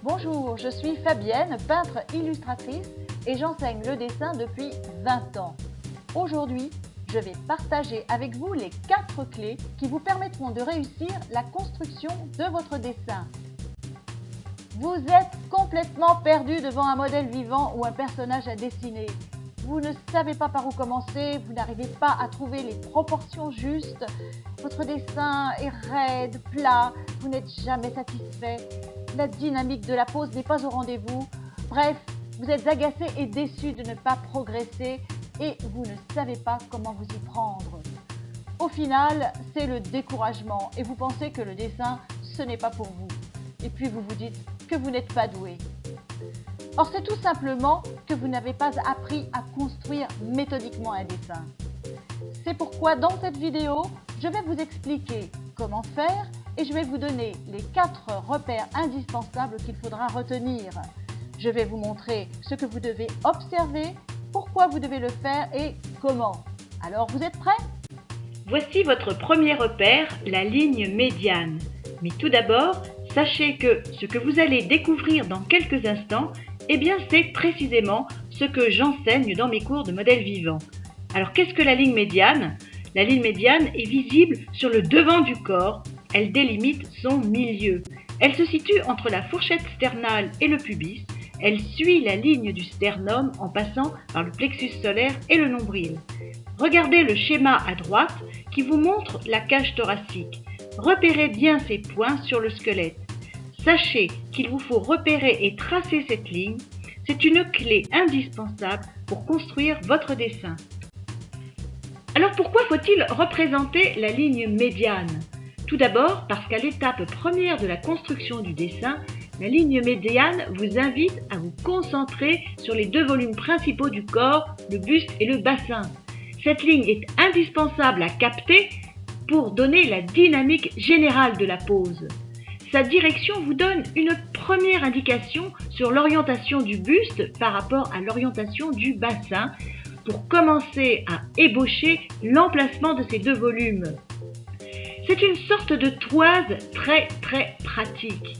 Bonjour, je suis Fabienne, peintre illustratrice et j'enseigne le dessin depuis 20 ans. Aujourd'hui, je vais partager avec vous les 4 clés qui vous permettront de réussir la construction de votre dessin. Vous êtes complètement perdu devant un modèle vivant ou un personnage à dessiner. Vous ne savez pas par où commencer, vous n'arrivez pas à trouver les proportions justes. Votre dessin est raide, plat, vous n'êtes jamais satisfait. La dynamique de la pose n'est pas au rendez-vous. Bref, vous êtes agacé et déçu de ne pas progresser et vous ne savez pas comment vous y prendre. Au final, c'est le découragement et vous pensez que le dessin, ce n'est pas pour vous. Et puis vous vous dites que vous n'êtes pas doué. Or, c'est tout simplement que vous n'avez pas appris à construire méthodiquement un dessin. C'est pourquoi dans cette vidéo, je vais vous expliquer comment faire et je vais vous donner les 4 repères indispensables qu'il faudra retenir. Je vais vous montrer ce que vous devez observer, pourquoi vous devez le faire et comment. Alors, vous êtes prêts? Voici votre premier repère, la ligne médiane. Mais tout d'abord, sachez que ce que vous allez découvrir dans quelques instants, eh bien, c'est précisément ce que j'enseigne dans mes cours de modèle vivant. Alors, qu'est-ce que la ligne médiane? La ligne médiane est visible sur le devant du corps. Elle délimite son milieu. Elle se situe entre la fourchette sternale et le pubis. Elle suit la ligne du sternum en passant par le plexus solaire et le nombril. Regardez le schéma à droite qui vous montre la cage thoracique. Repérez bien ces points sur le squelette. Sachez qu'il vous faut repérer et tracer cette ligne. C'est une clé indispensable pour construire votre dessin. Alors pourquoi faut-il représenter la ligne médiane? Tout d'abord parce qu'à l'étape première de la construction du dessin, la ligne médiane vous invite à vous concentrer sur les 2 volumes principaux du corps, le buste et le bassin. Cette ligne est indispensable à capter pour donner la dynamique générale de la pose. Sa direction vous donne une première indication sur l'orientation du buste par rapport à l'orientation du bassin pour commencer à ébaucher l'emplacement de ces 2 volumes. C'est une sorte de toise très pratique,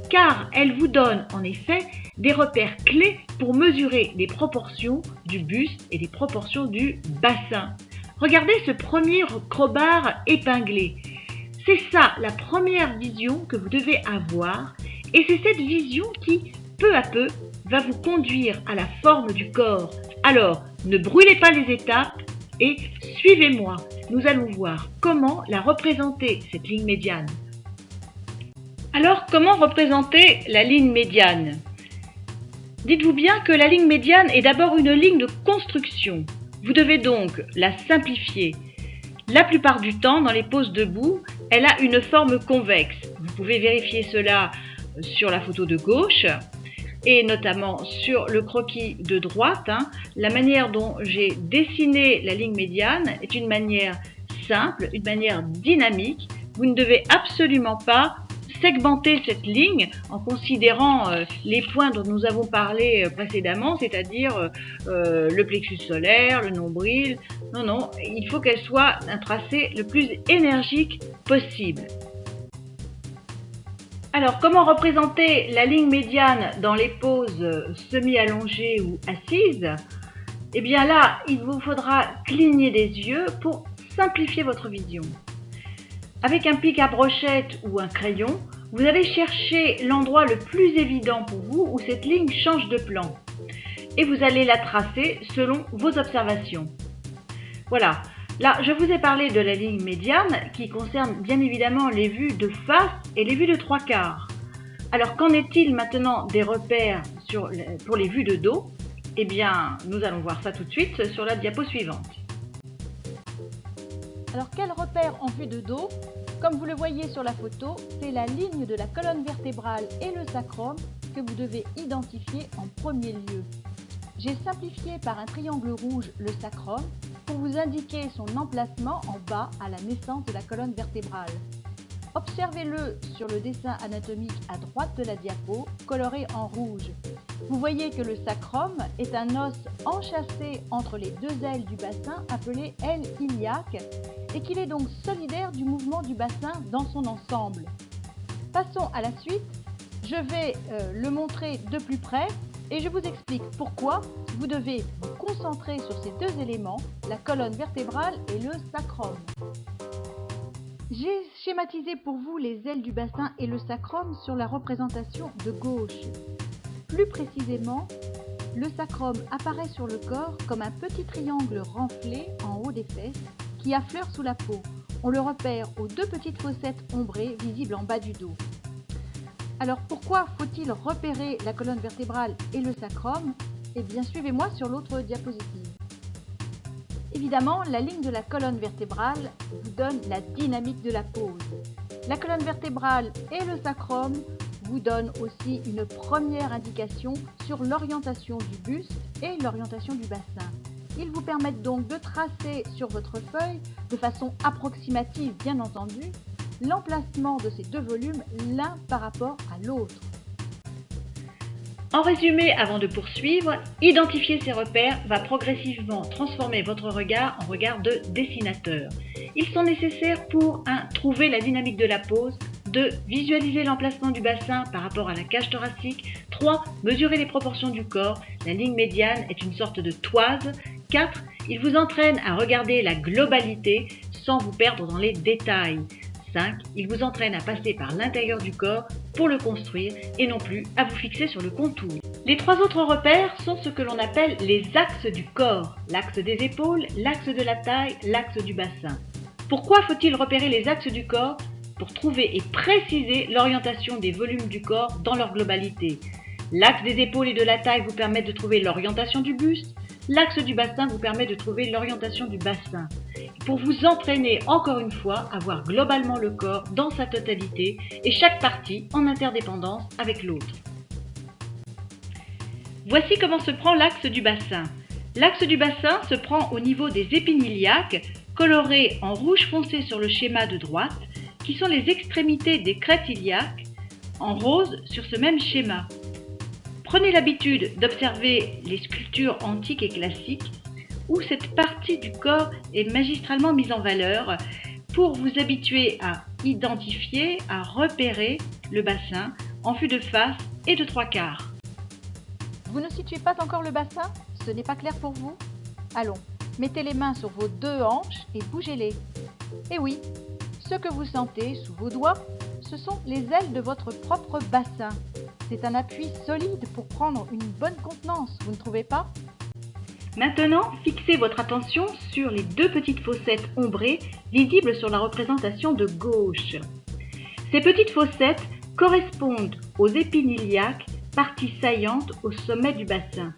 car elle vous donne en effet des repères clés pour mesurer les proportions du buste et les proportions du bassin. Regardez ce premier crowbar épinglé. C'est ça la première vision que vous devez avoir et c'est cette vision qui, peu à peu, va vous conduire à la forme du corps. Alors, ne brûlez pas les étapes et suivez-moi. Nous allons voir comment la représenter, cette ligne médiane. Alors, comment représenter la ligne médiane? Dites-vous bien que la ligne médiane est d'abord une ligne de construction. Vous devez donc la simplifier. La plupart du temps, dans les poses debout, elle a une forme convexe. Vous pouvez vérifier cela sur la photo de gauche et notamment sur le croquis de droite. La manière dont j'ai dessiné la ligne médiane est une manière simple, une manière dynamique. Vous ne devez absolument pas segmenter cette ligne en considérant les points dont nous avons parlé précédemment, c'est-à-dire le plexus solaire, le nombril. Non, il faut qu'elle soit un tracé le plus énergique possible. Alors, comment représenter la ligne médiane dans les poses semi-allongées ou assises? Eh bien là, il vous faudra cligner des yeux pour simplifier votre vision. Avec un pic à brochette ou un crayon, vous allez chercher l'endroit le plus évident pour vous où cette ligne change de plan. Et vous allez la tracer selon vos observations. Voilà. Là, je vous ai parlé de la ligne médiane qui concerne bien évidemment les vues de face et les vues de 3/4. Alors, qu'en est-il maintenant des repères pour les vues de dos? Eh bien, nous allons voir ça tout de suite sur la diapo suivante. Alors, quel repère en vue de dos? Comme vous le voyez sur la photo, c'est la ligne de la colonne vertébrale et le sacrum que vous devez identifier en premier lieu. J'ai simplifié par un triangle rouge le sacrum pour vous indiquer son emplacement en bas à la naissance de la colonne vertébrale. Observez-le sur le dessin anatomique à droite de la diapo, coloré en rouge. Vous voyez que le sacrum est un os enchâssé entre les 2 ailes du bassin appelé aile iliaque et qu'il est donc solidaire du mouvement du bassin dans son ensemble. Passons à la suite. je vais le montrer de plus près et je vous explique pourquoi vous devez vous concentrer sur ces deux éléments, la colonne vertébrale et le sacrum. J'ai schématisé pour vous les ailes du bassin et le sacrum sur la représentation de gauche. Plus précisément, le sacrum apparaît sur le corps comme un petit triangle renflé en haut des fesses qui affleure sous la peau. On le repère aux deux petites fossettes ombrées visibles en bas du dos. Alors pourquoi faut-il repérer la colonne vertébrale et le sacrum? Eh bien suivez-moi sur l'autre diapositive. Évidemment, la ligne de la colonne vertébrale vous donne la dynamique de la pose. La colonne vertébrale et le sacrum vous donnent aussi une première indication sur l'orientation du buste et l'orientation du bassin. Ils vous permettent donc de tracer sur votre feuille, de façon approximative bien entendu, l'emplacement de ces deux volumes l'un par rapport à l'autre. En résumé, avant de poursuivre, identifier ces repères va progressivement transformer votre regard en regard de dessinateur. Ils sont nécessaires pour 1. Trouver la dynamique de la pose, 2. Visualiser l'emplacement du bassin par rapport à la cage thoracique, 3. Mesurer les proportions du corps, la ligne médiane est une sorte de toise, 4. Il vous entraîne à regarder la globalité sans vous perdre dans les détails. 5. Il vous entraîne à passer par l'intérieur du corps pour le construire et non plus à vous fixer sur le contour. Les 3 autres repères sont ce que l'on appelle les axes du corps, l'axe des épaules, l'axe de la taille, l'axe du bassin. Pourquoi faut-il repérer les axes du corps? Pour trouver et préciser l'orientation des volumes du corps dans leur globalité. L'axe des épaules et de la taille vous permet de trouver l'orientation du buste, l'axe du bassin vous permet de trouver l'orientation du bassin. Pour vous entraîner encore une fois à voir globalement le corps dans sa totalité et chaque partie en interdépendance avec l'autre. Voici comment se prend l'axe du bassin. L'axe du bassin se prend au niveau des épines iliaques, colorées en rouge foncé sur le schéma de droite, qui sont les extrémités des crêtes iliaques, en rose sur ce même schéma. Prenez l'habitude d'observer les sculptures antiques et classiques où cette partie du corps est magistralement mise en valeur pour vous habituer à identifier, à repérer le bassin en vue de face et de 3/4. Vous ne situez pas encore le bassin? Ce n'est pas clair pour vous? Allons, mettez les mains sur vos deux hanches et bougez-les. Et oui, ce que vous sentez sous vos doigts, ce sont les ailes de votre propre bassin. C'est un appui solide pour prendre une bonne contenance, vous ne trouvez pas? Maintenant, fixez votre attention sur les deux petites fossettes ombrées visibles sur la représentation de gauche. Ces petites fossettes correspondent aux épines iliaques, partie saillante au sommet du bassin.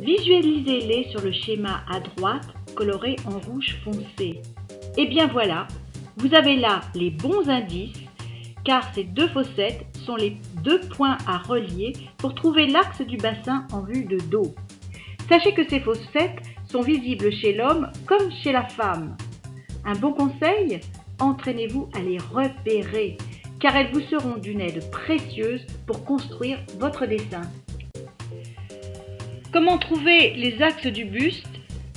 Visualisez-les sur le schéma à droite, coloré en rouge foncé. Et bien voilà, vous avez là les bons indices, car ces deux fossettes sont les deux points à relier pour trouver l'axe du bassin en vue de dos. Sachez que ces fossettes sont visibles chez l'homme comme chez la femme. Un bon conseil, entraînez-vous à les repérer, car elles vous seront d'une aide précieuse pour construire votre dessin. Comment trouver les axes du buste?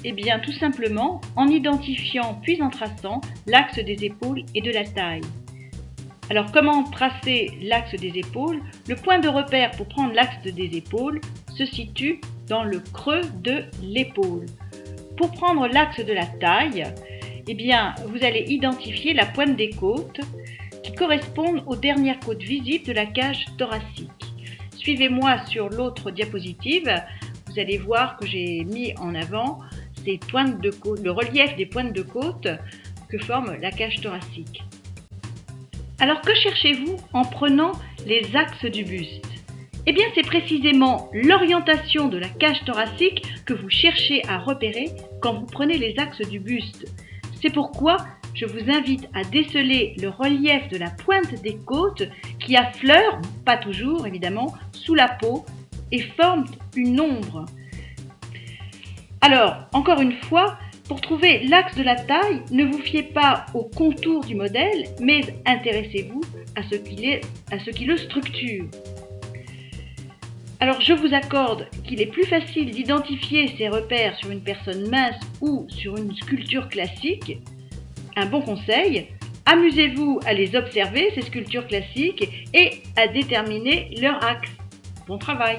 Eh bien tout simplement en identifiant puis en traçant l'axe des épaules et de la taille. Alors comment tracer l'axe des épaules? Le point de repère pour prendre l'axe des épaules se situe dans le creux de l'épaule. Pour prendre l'axe de la taille, eh bien, vous allez identifier la pointe des côtes qui correspondent aux dernières côtes visibles de la cage thoracique. Suivez-moi sur l'autre diapositive, vous allez voir que j'ai mis en avant ces pointes de côte, le relief des pointes de côte que forme la cage thoracique. Alors que cherchez-vous en prenant les axes du buste? Eh bien, c'est précisément l'orientation de la cage thoracique que vous cherchez à repérer quand vous prenez les axes du buste. C'est pourquoi je vous invite à déceler le relief de la pointe des côtes qui affleure, pas toujours évidemment, sous la peau et forme une ombre. Alors, encore une fois, pour trouver l'axe de la taille, ne vous fiez pas au contour du modèle, mais intéressez-vous à ce qui le structure. Alors je vous accorde qu'il est plus facile d'identifier ces repères sur une personne mince ou sur une sculpture classique. Un bon conseil, Amusez-vous à les observer, ces sculptures classiques, et à déterminer leur axe. Bon travail!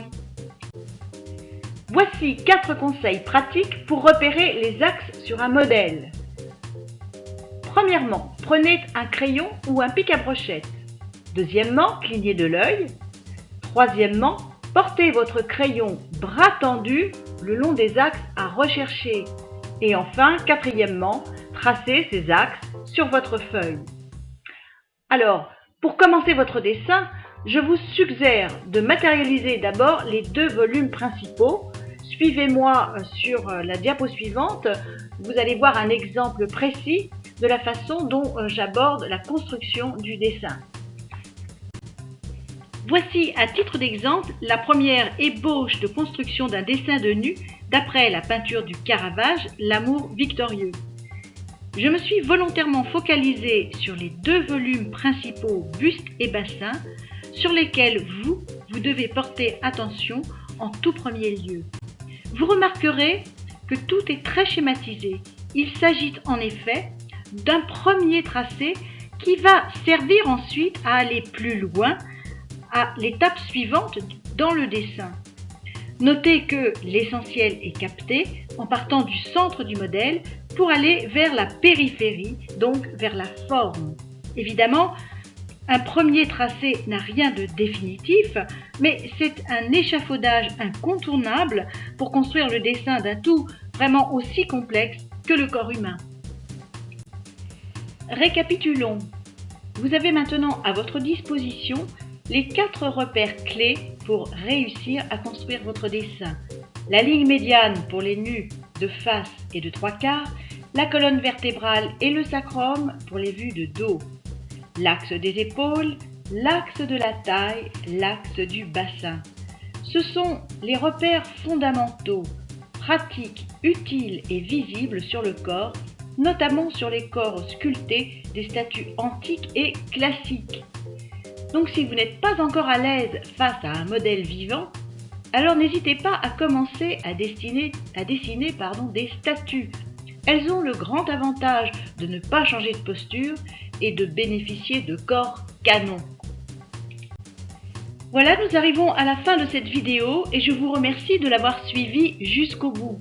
Voici 4 conseils pratiques pour repérer les axes sur un modèle. Premièrement, prenez un crayon ou un pic à brochette. Deuxièmement, clignez de l'œil. Troisièmement, portez votre crayon bras tendu le long des axes à rechercher. Et enfin, quatrièmement, tracez ces axes sur votre feuille. Alors, pour commencer votre dessin, je vous suggère de matérialiser d'abord les 2 volumes principaux. Suivez-moi sur la diapo suivante, vous allez voir un exemple précis de la façon dont j'aborde la construction du dessin. Voici à titre d'exemple la première ébauche de construction d'un dessin de nu d'après la peinture du Caravage, L'amour victorieux. Je me suis volontairement focalisée sur les 2 volumes principaux buste et bassin sur lesquels vous devez porter attention en tout premier lieu. Vous remarquerez que tout est très schématisé. Il s'agit en effet d'un premier tracé qui va servir ensuite à aller plus loin à l'étape suivante dans le dessin. Notez que l'essentiel est capté en partant du centre du modèle pour aller vers la périphérie, donc vers la forme. Évidemment, un premier tracé n'a rien de définitif, mais c'est un échafaudage incontournable pour construire le dessin d'un tout vraiment aussi complexe que le corps humain. Récapitulons. Vous avez maintenant à votre disposition les 4 repères clés pour réussir à construire votre dessin. La ligne médiane pour les nus de face et de 3/4, la colonne vertébrale et le sacrum pour les vues de dos, l'axe des épaules, l'axe de la taille, l'axe du bassin. Ce sont les repères fondamentaux, pratiques, utiles et visibles sur le corps, notamment sur les corps sculptés des statues antiques et classiques. Donc si vous n'êtes pas encore à l'aise face à un modèle vivant, alors n'hésitez pas à commencer à dessiner des statues. Elles ont le grand avantage de ne pas changer de posture et de bénéficier de corps canons. Voilà, nous arrivons à la fin de cette vidéo et je vous remercie de l'avoir suivie jusqu'au bout.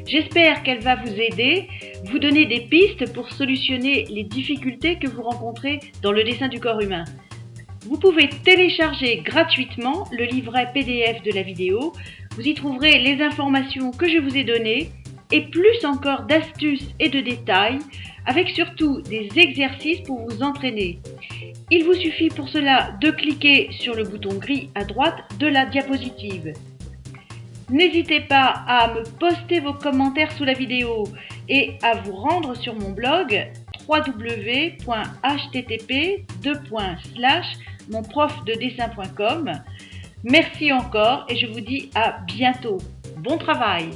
J'espère qu'elle va vous aider, vous donner des pistes pour solutionner les difficultés que vous rencontrez dans le dessin du corps humain. Vous pouvez télécharger gratuitement le livret PDF de la vidéo. Vous y trouverez les informations que je vous ai données et plus encore d'astuces et de détails, avec surtout des exercices pour vous entraîner. Il vous suffit pour cela de cliquer sur le bouton gris à droite de la diapositive. N'hésitez pas à me poster vos commentaires sous la vidéo et à vous rendre sur mon blog www.http://monprofdedessin.com. Merci encore et je vous dis à bientôt. Bon travail!